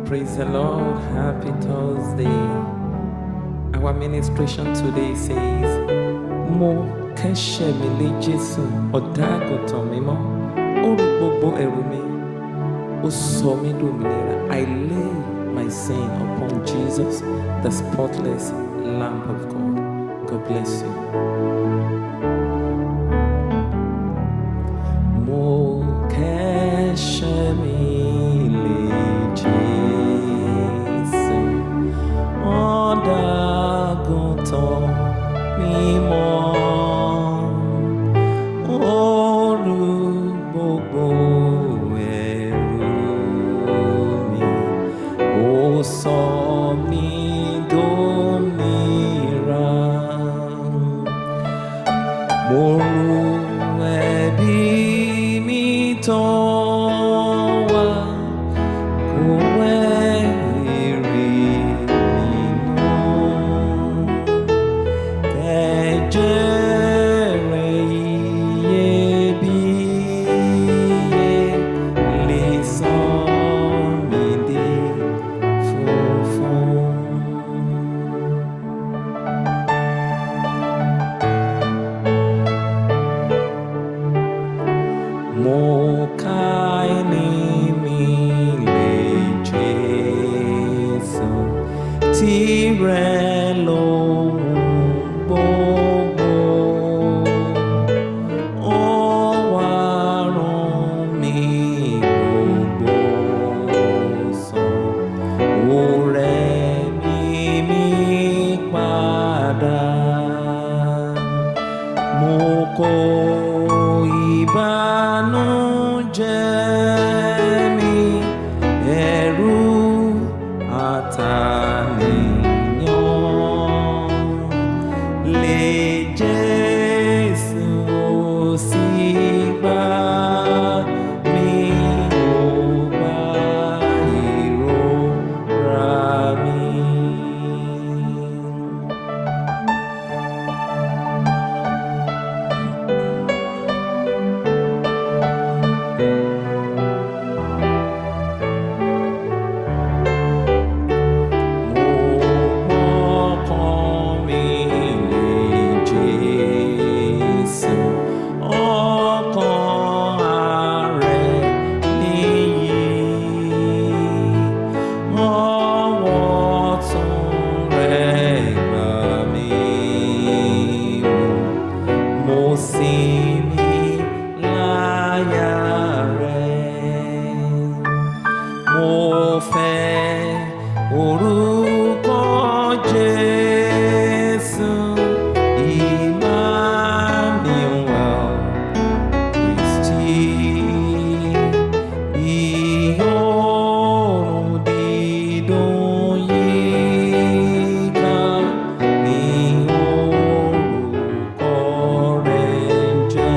Praise the Lord. Happy Thursday. Our ministration today says, Mo kẹ́ṣẹ̀ mi lé Jésù, ọ̀dọ́ àgùntàn mímọ́, ó rù gbogbo ẹ̀rù mi, ó sọ mí dòmìnira. I lay my sin upon Jesus, the spotless Lamb of God. God bless you. Mo kẹ́ṣẹ̀ mi lé Jésù, ọ̀dọ́ àgùntàn mímọ́, ó rù gbogbo ẹ̀rù mi, ó sọ mí dòmìnira. Mo rù ẹ̀bi mi tán wá, kò wẹ̀ èrè mi nù. Ẹ̀jẹ̀ rẹ̀ iyebíye lè sọ mí di funfun. Mo ká ẹni mi lé Jésù, tirẹ̀ lóhun gbogbo. Ó wá rán mi gbogbo sàn, ó rẹ̀ mí padà. Mo kó ìbànújẹ́ mi, ẹ̀rù àtàníyàn lé Jésù, ó sì gbà mí, ó gba ìrora mi. Mo fẹ́ orúkọ Jésù, Emmanuel, Kristi, ìyọ́nú dídùn yíká ní orúkọ rẹ̀ jẹ́.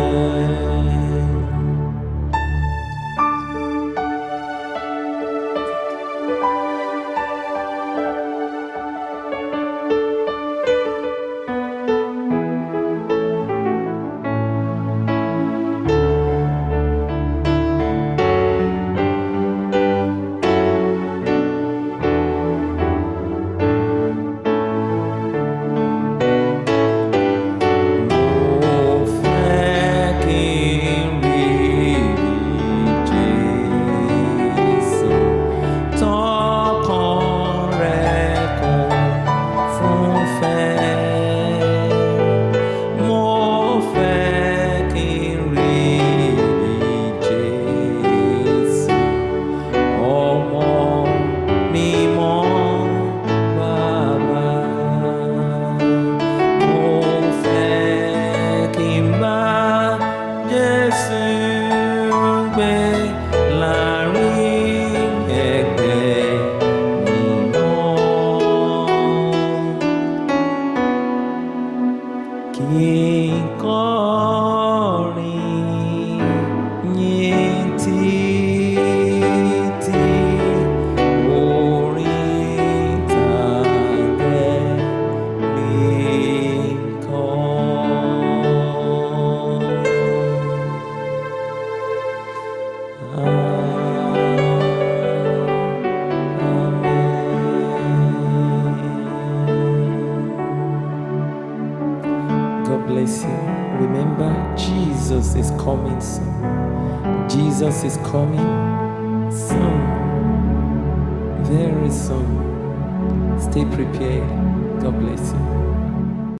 God bless you. Remember, Jesus is coming soon. Jesus is coming soon. Very soon. Stay prepared. God bless you.